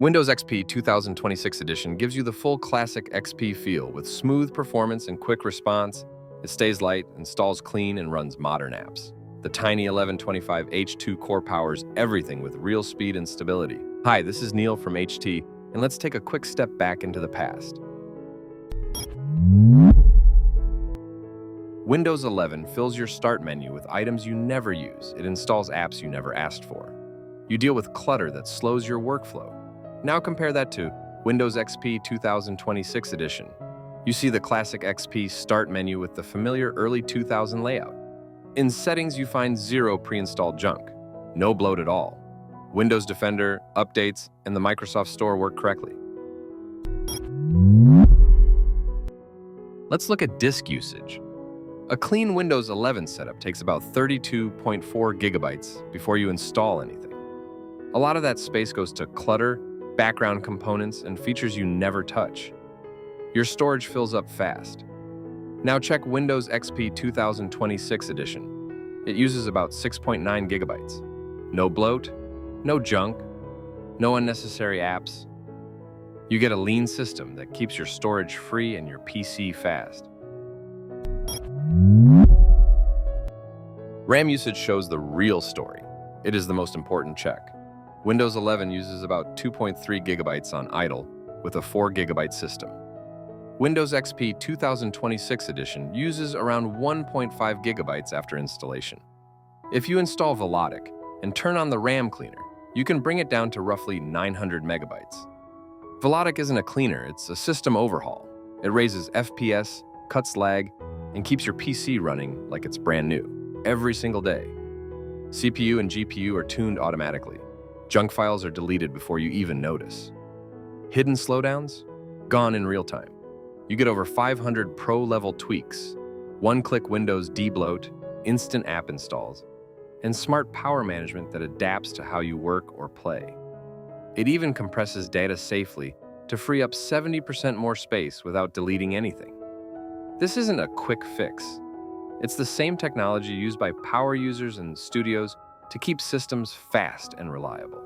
Windows XP 2026 edition gives you the full classic XP feel with smooth performance and quick response. It stays light, installs clean, and runs modern apps. The tiny 1125 H2 core powers everything with real speed and stability. Hi, this is Neil from HT, and let's take a quick step back into the past. Windows 11 fills your start menu with items you never use. It installs apps you never asked for. You deal with clutter that slows your workflow. Now compare that to Windows XP 2026 edition. You see the classic XP start menu with the familiar early 2000 layout. In settings, you find zero pre-installed junk, no bloat at all. Windows Defender, updates, and the Microsoft Store work correctly. Let's look at disk usage. A clean Windows 11 setup takes about 32.4 gigabytes before you install anything. A lot of that space goes to clutter, background components, and features you never touch. Your storage fills up fast. Now check Windows XP 2026 edition. It uses about 6.9 gigabytes. No bloat, no junk, no unnecessary apps. You get a lean system that keeps your storage free and your PC fast. RAM usage shows the real story. It is the most important check. Windows 11 uses about 2.3 gigabytes on idle with a 4 gigabyte system. Windows XP 2026 edition uses around 1.5 gigabytes after installation. If you install Velotic and turn on the RAM cleaner, you can bring it down to roughly 900 megabytes. Velotic isn't a cleaner, it's a system overhaul. It raises FPS, cuts lag, and keeps your PC running like it's brand new every single day. CPU and GPU are tuned automatically. Junk files are deleted before you even notice. Hidden slowdowns? Gone in real time. You get over 500 pro-level tweaks, one-click Windows debloat, instant app installs, and smart power management that adapts to how you work or play. It even compresses data safely to free up 70% more space without deleting anything. This isn't a quick fix. It's the same technology used by power users and studios to keep systems fast and reliable.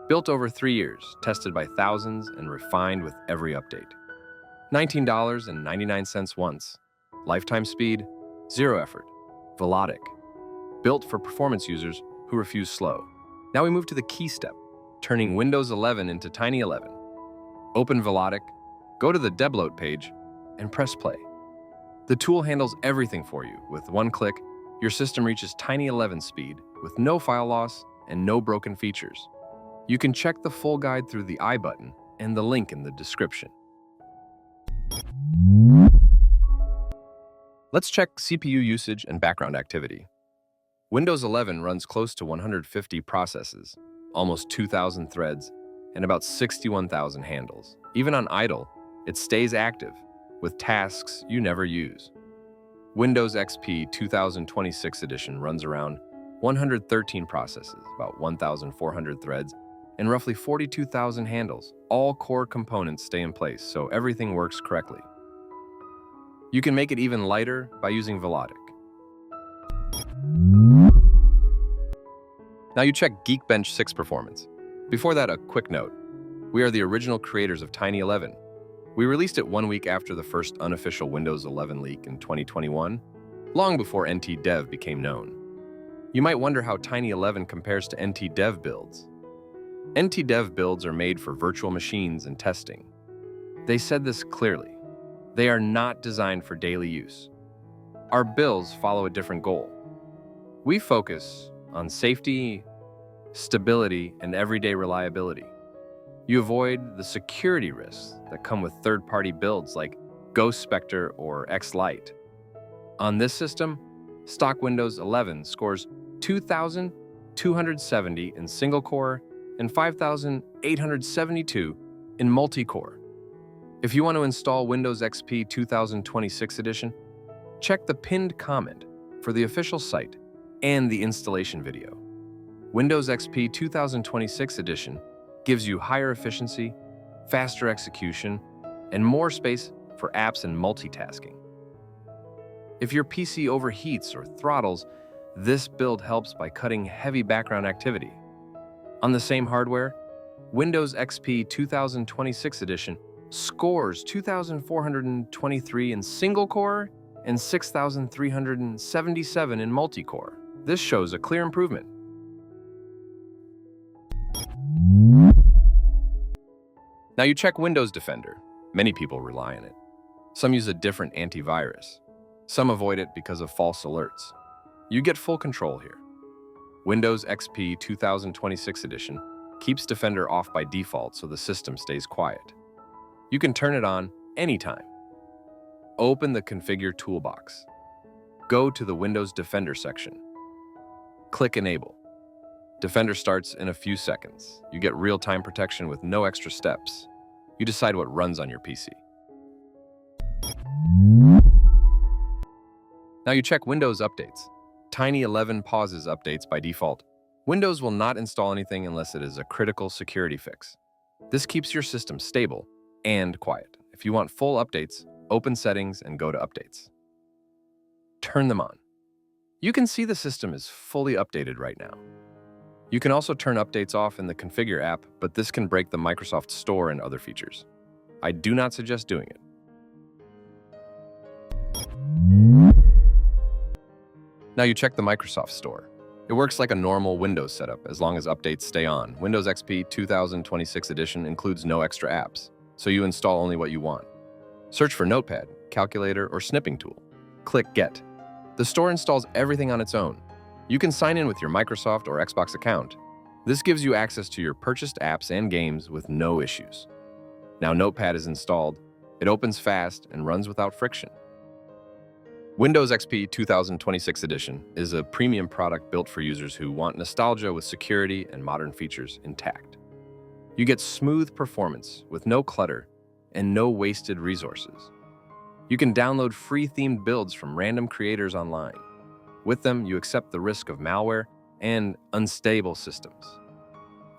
Built over 3 years, tested by thousands, and refined with every update. $19.99 once. Lifetime speed, zero effort. Velotic. Built for performance users who refuse slow. Now we move to the key step, turning Windows 11 into Tiny 11. Open Velotic, go to the debloat page, and press play. The tool handles everything for you. With one click, your system reaches Tiny 11 speed with no file loss and no broken features. You can check the full guide through the I button and the link in the description. Let's check CPU usage and background activity. Windows 11 runs close to 150 processes, almost 2,000 threads, and about 61,000 handles. Even on idle, it stays active, with tasks you never use. Windows XP 2026 edition runs around 113 processes, about 1,400 threads, and roughly 42,000 handles. All core components stay in place, so everything works correctly. You can make it even lighter by using Velotic. Now you check Geekbench 6 performance. Before that, a quick note. We are the original creators of Tiny 11. We released it 1 week after the first unofficial Windows 11 leak in 2021, long before NT Dev became known. You might wonder how Tiny 11 compares to NT Dev builds. NT Dev builds are made for virtual machines and testing. They said this clearly. They are not designed for daily use. Our builds follow a different goal. We focus on safety, stability, and everyday reliability. You avoid the security risks that come with third-party builds like Ghost Spectre or X-Lite. On this system, stock Windows 11 scores 2,270 in single-core and 5,872 in multi-core. If you want to install Windows XP 2026 edition, check the pinned comment for the official site and the installation video. Windows XP 2026 edition gives you higher efficiency, faster execution, and more space for apps and multitasking. If your PC overheats or throttles, this build helps by cutting heavy background activity. On the same hardware, Windows XP 2026 edition scores 2,423 in single-core and 6,377 in multi-core. This shows a clear improvement. Now you check Windows Defender. Many people rely on it. Some use a different antivirus. Some avoid it because of false alerts. You get full control here. Windows XP 2026 edition keeps Defender off by default so the system stays quiet. You can turn it on anytime. Open the Configure toolbox. Go to the Windows Defender section. Click Enable. Defender starts in a few seconds. You get real-time protection with no extra steps. You decide what runs on your PC. Now you check Windows updates. Tiny 11 pauses updates by default. Windows will not install anything unless it is a critical security fix. This keeps your system stable and quiet. If you want full updates, open Settings and go to Updates. Turn them on. You can see the system is fully updated right now. You can also turn updates off in the Configure app, but this can break the Microsoft Store and other features. I do not suggest doing it. Now you check the Microsoft Store. It works like a normal Windows setup as long as updates stay on. Windows XP 2026 edition includes no extra apps, so you install only what you want. Search for Notepad, Calculator, or Snipping Tool. Click Get. The store installs everything on its own. You can sign in with your Microsoft or Xbox account. This gives you access to your purchased apps and games with no issues. Now Notepad is installed. It opens fast and runs without friction. Windows XP 2026 edition is a premium product built for users who want nostalgia with security and modern features intact. You get smooth performance with no clutter and no wasted resources. You can download free themed builds from random creators online. With them, you accept the risk of malware and unstable systems.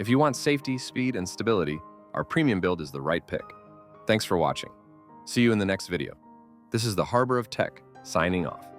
If you want safety, speed, and stability, our premium build is the right pick. Thanks for watching. See you in the next video. This is the Harbor of Tech, signing off.